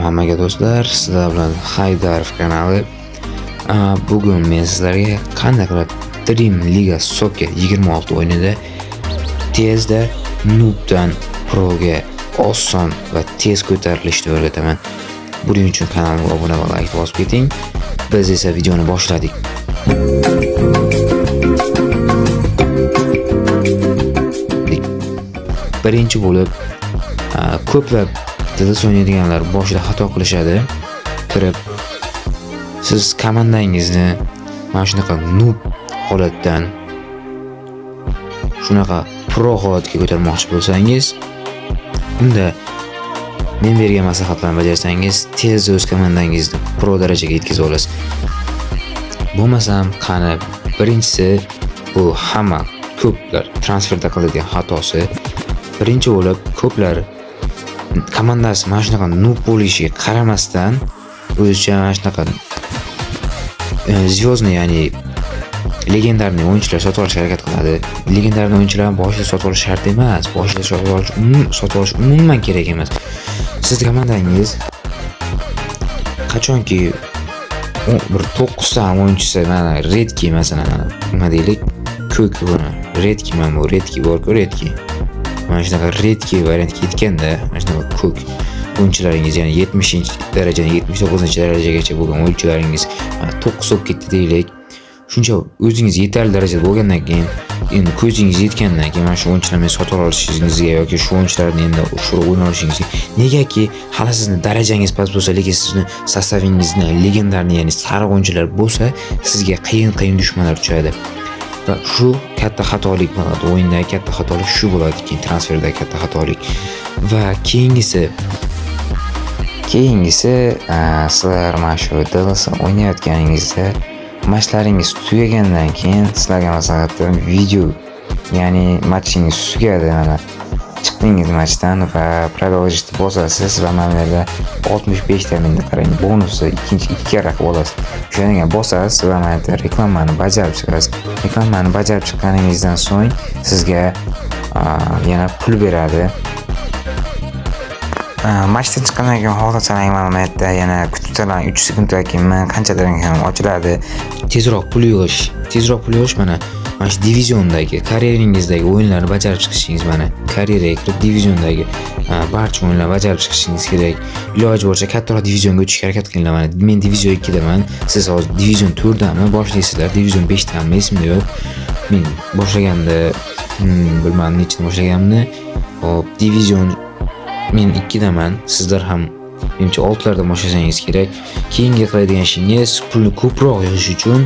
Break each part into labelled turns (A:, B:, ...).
A: hammaga do'stlar, sizlar bilan Haydarov kanali. Bugun men sizlarga qanday qilib Dream Liga Soccer 26 o'yinida tezda noobdan proga oson va tez ko'tarilishni o'rgataman. Buning uchun kanalimga obuna va like bosib keting. Biz esa videoni boshladik. Birinchi bo'lib ko'plab tez o'ynaydiganlar boshida xato qilishadi. Kirib siz komandangizni mana shunaqa noob holatdan shunaqa pro holatga ko'tarmoqchi bo'lsangiz, unda men bergan maslahatlarni bajarsangiz tez o'z komandangizni pro darajaga yetkazib olasiz. Bo'lmasam qani birinchisi bu hamma ko'plar transferda qiladigan xatosi. Birinchi bo'lib ko'plar komandasi mana shunaqa noob bo'lishiga qaramasdan o'zicha mana shunaqa звездный, ya'ni legendarniy o'yinchilar sotib olishga harakat qiladi. Legendarniy o'yinchilarni boshida sotib olish shart emas. Boshida sotib olish umuman kerak emas. Siz komandangiz qachonki bir 9 ta o'yinchisi, mana redki masalan, nima deylik, ko'k buni redki, mana bu redki bor-ku, redki. Mana shunaqa redki variantga yetganda, mana shunaqa ko'k o'yinchilaringiz, ya'ni 70-darajadan 79-darajagacha bo'lgan o'yinchilaringiz 9 bo'lib ketdi deylik. Shuncha o'zingiz yetarli darajada bo'lgandan keyin, endi ko'zingiz yetgandan keyin mana shu o'yinchilarni sotib olishingizga yoki shu o'yinchilarni endi ushbu o'ynay olishingizga, negaki hali sizni darajangiz past bo'lsa, lekin sizni sostavingizni legendarniy, ya'ni sariq o'yinchilar bo'lsa, sizga qiyin dushmanlar tushadi. Va shu katta xatolik bo'ladi. O'yinda katta xatolik shu bo'ladi, keyin transferda katta xatolik. Va keyingisi sizlar mana shu DLC o'ynayotganingizda matchlaringiz tugagandan keyin sizlarga maslahatim, video, ya'ni matchingiz tugadi, mana chiqdingiz matchdan va продолжить bosasiz va mana bu yerda 65 ta minda qarang, bonusi ikkinchi 2 karra qilib olasiz. O'shanga bosasiz va mana bu reklamani bajarib chiqasiz. Reklamani bajarib chiqqaningizdan so'ng sizga yana pul beradi. Matchdan chiqqandan keyin xohlasangiz mana bu yerda yana kutib turing, 3 sekunddan keyin qanchadan ham ochiladi. Tezroq pul yig'ish mana shu diviziondagi karyerangizdagi o'yinlarni bajarib chiqishingiz, mana karyeraga kirib diviziondagi barcha o'yinlarni bajarib chiqishingiz kerak. Iloji boricha kattaroq divizionga o'tishga harakat qilinglar. Mana men divizion 2 daman, siz hozir divizion 4 dami boshlaysizlar, divizion 5 dami esimda yo'q. Men boshlaganda bilmadim nechta boshlaganimni. Hop, divizion men 2 daman, sizlar ham menimcha 6 larda boshlasangiz kerak. Keyingi qiladigan ishingiz pulni ko'proq yig'ish uchun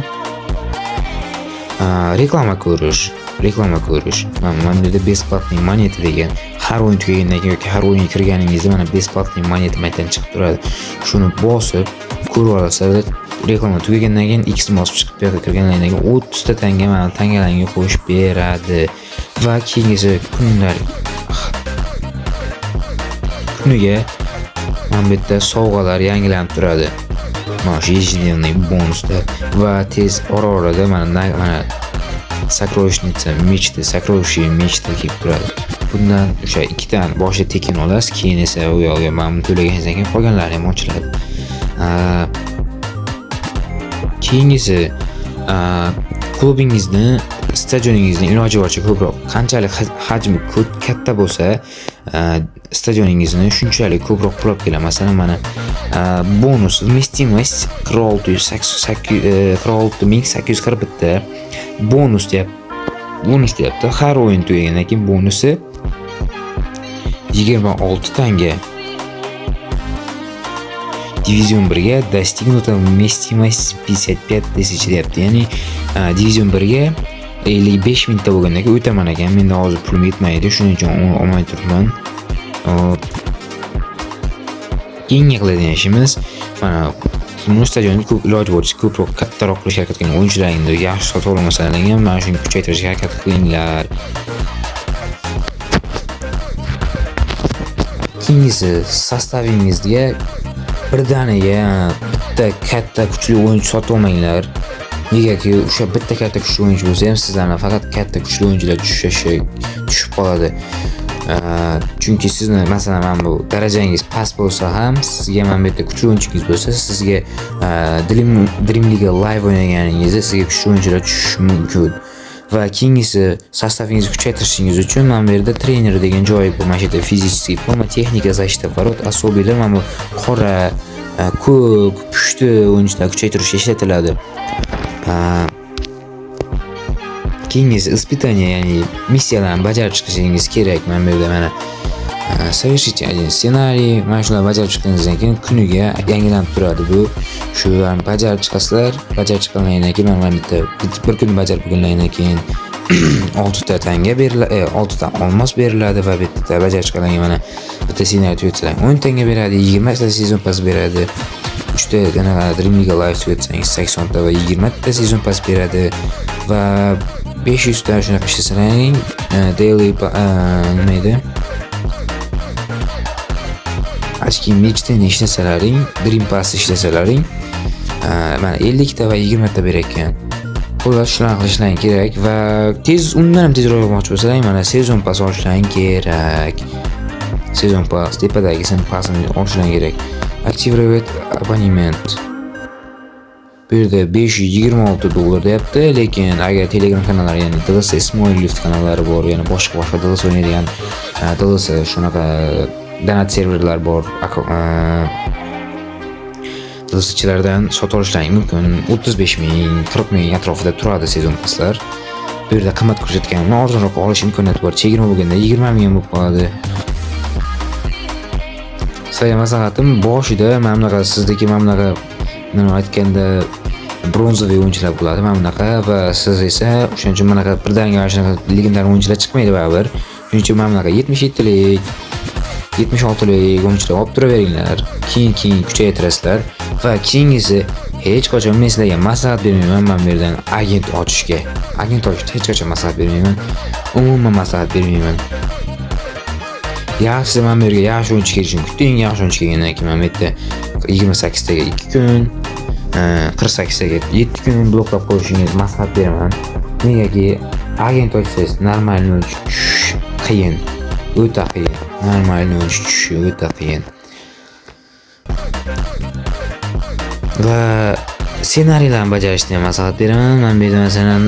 A: reklama ko'rish. Mana bu yerda besplatniy moneta degan, har o'yin tugagandan keyin yoki har o'yinga kirganingizda mana besplatniy moneta maydan chiqib turadi. Shuni bosib ko'rib olasizlar. Reklama tugagandan keyin X bosib chiqib, bu yerga kirgandan keyin 30 ta tanga mana tangalarga qo'shib beradi. Va keyingisi kuniga mana bu yerda sovg'alar yangilanib turadi. Mana shu ежедневный bonusda va tez orada mana сокровищница мечты kelib turadi. Bundan o'sha 2 tani boshida tekin olasiz, keyin esa u yoqqa mana to'laganingizdan keyin qolganlari ham ochiladi. Keyingisi klubingizni, stadioningizni iloji boricha ko'proq, qanchalik hajmi katta bo'lsa, stadioningizni shunchalik ko'proq pulab keladi. Masalan, mana bonus вместимость 46841 ta bonus deyapti. Har o'yin tugagandan keyin bonusi 26 tanga. Divizion 1 ga достигнута вместимость 55 тысяч deyapti. Ya'ni divizion 1 ga 55 mingta bo'lgandan keyin o'taman ekan. Menda hozir pulim yetmaydi, shuning uchun olmay turibman. Keyingi qiladigan ishimiz mana bu stadionni iloji boricha ko'proq kattaroq qilishga harakat qiling. O'yinchilaringizni yaxshi sotib olmasalar ham mana shuni kuchaytirishga harakat qilinglar. Keyingisi sostavingizga birdaniga bitta katta kuchli o'yinchi sotib olmanglar. Negaki o'sha bitta katta kuchli o'yinchi bo'lsa ham sizlarga faqat katta kuchli o'yinchilar tushib qoladi. Chunki sizni masalan mana bu darajangiz past bo'lsa ham, sizga mana bu yerda kuchli o'yinchigingiz bo'lsa, sizga Dream League Live o'ynaganingizda sizga kuchli o'yinchilar tushishi mumkin. Va keyingisi sostavingizni kuchaytirishingiz uchun mana bu yerda trener degan joyi bor. Mana shu yerda fizический forma, texnika, защита ворот, особыйlar mana bu qora, ko'k, pushti o'yinchilar kuchaytirishga ishlatiladi. Keyingisi испытание, ya'ni missiyalarni bajarib chiqishingiz kerak. Mana bu yerda mana совершить один ssenariy, mana shularni bajarib chiqqaningizdan keyin kuniga yangilanib turadi bu. Shularni bajarib chiqasizlar, bajarib chiqqaningizdan keyin mana bitta bir kun bajarib bo'lgandan keyin 6 ta tanga beriladi, 6 ta olmos beriladi va bitta bajarib chiqqandan keyin mana bitta ssenariy tugatsangiz 10 tanga beradi, 20 ta sezon pas beradi. 3 ta Dream League Live tugatsangiz 80 ta va 20 ta sezon pas beradi va 500 ta shunaqa ishlasalaring daily nima edi? Achki mechdan ishlasalaring, Dream Pass ishlasalaring mana 50 ta va 20 ta berar ekan. Xullas shunaqa qilishlaring kerak va undan ham tezroq olmoqchi bo'lsalaring mana sezon pass olishlaring kerak. Sezon pass tepadagi passini olishlaring kerak. Activate abonement. Bu yerda $526 deyapti, lekin agar Telegram kanallari, ya'ni DLC Small Lift kanallari bor, ya'ni boshqa DLC o'ynaydigan DLC shunaqa donat serverlar bor. DLC'chilardan sotib olishlaring mumkin. 35 ming, 40 ming atrofida turadi sezon passlar. Bu yerda qimmat ko'rsatganini arzonroq olish imkoniyati bor. Chegirma bo'lganda 20 ming bo'lib qoladi. Sizga maslahatim boshida mana bunaqa sizdagi mana bunaqa nima aytganda bronzaviy o'yinchilar bo'ladi mana bunaqa va siz esa o'shaning uchun mana bunaqa birdaniga shunaqa legendar o'yinchilar chiqmaydi baribir. Shuning uchun mana bunaqa 77 lik, 76 lik o'yinchilar olib turaveringlar. Keyin kuchaytirasizlar va keyingisi hech qachon men sizlarga maslahat bermayman mana bu yerdan agent ochishga. Agent ochishga hech qachon maslahat bermayman. Umuman maslahat bermayman. Yaxshi mana bu yerga yaxshi o'yinchi kelishini kuting. Yaxshi o'yinchi kelgandan keyin mana bu yerda 28 taga 2 kun, 48 taga 7 kun bloklab qo'yishingiz maslahat beraman. Negaki agent ochsangiz normalni tushish qiyin, o'ta qiyin. Normalni tushishi o'ta qiyin. Va ssenariylarni bajarishni ham maslahat beraman. Men bu yerda masalan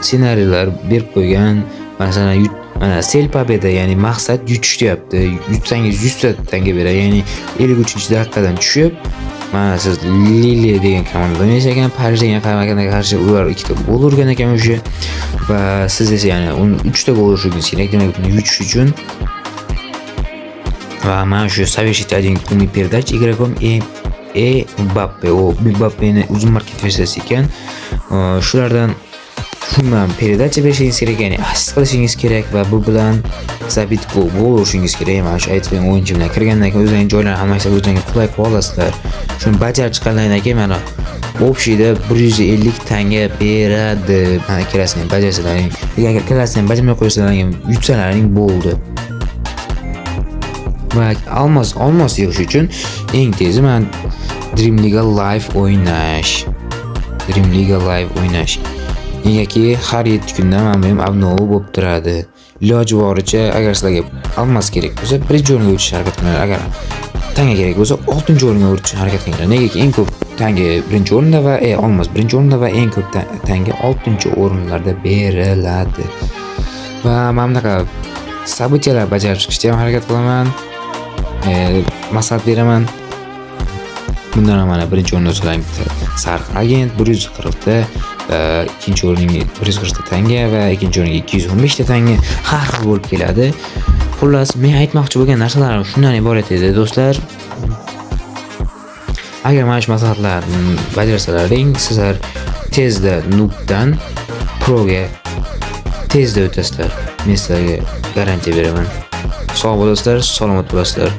A: ssenariylar berib qo'ygan, masalan mana sel pobeda, ya'ni maqsad yutish deyapti. Yutsangiz 100 ta tanga beradi, ya'ni 53-daqiqadan tushib, mana siz Lille degan komandada o'ynaysiz ekan, Parij degan komandaga qarshi ular 2 ta gol urgan ekan o'sha va siz esa ya'ni 3 ta gol urishingiz kerak. Demak, buni yutish uchun va mana shu совершить один передач игроком Mbappe, o Mbappe'ni uzun market versiyasi ekan. Shulardan shundan передача berishingiz kerak, ya'ni assist qilishingiz kerak va bu bilan zabit gol urishingiz kerak. Mana shu aytgan o'yinchi bilan kirgandan keyin o'zingizning joylarni hammasi o'zingizga qulay qilib olasizlar. Shuni bajarib chiqqandan keyin mana общийda 150 tanga beradi. Mana kirasini bajarsalaring, agar kirasini bajarmay qo'ysalaring, yutsalaring bo'ldi. Va olmos yig'ish uchun eng tezi men Dream League Live o'ynash. Negaki har 7 kunda men ham abnov bo'lib turadi. Iloji boricha agar sizlarga olmos kerak bo'lsa, birinchi o'ringa o'tishga harakat qilinglar. Agar tanga kerak bo'lsa, 6-o'ringa o'tishga harakat qilinglar. Negaki eng ko'p tanga birinchi o'rinda va olmos birinchi o'rinda va eng ko'p tanga 6-o'rinlarda beriladi. Va men bunaqa sabityalar bajarib chiqishga ham harakat qilaman. Maslahat beraman. Bundan mana birinchi o'rinda o'tsalang sariq agent 140 ta, ikkinchi o'ringa 140 ta tanga va ikkinchi o'ringa 215 ta tanga har xil bo'lib keladi. Xullas, men aytmoqchi bo'lgan narsalarim shundan iborat edi, do'stlar. Agar mana shu maslahatlarni bajarsalaring, sizlar tezda noobdan proga tezda o'tasizlar. Men sizlarga garantiya beraman. Sog' bo'lasizlar, salomat bo'lasizlar.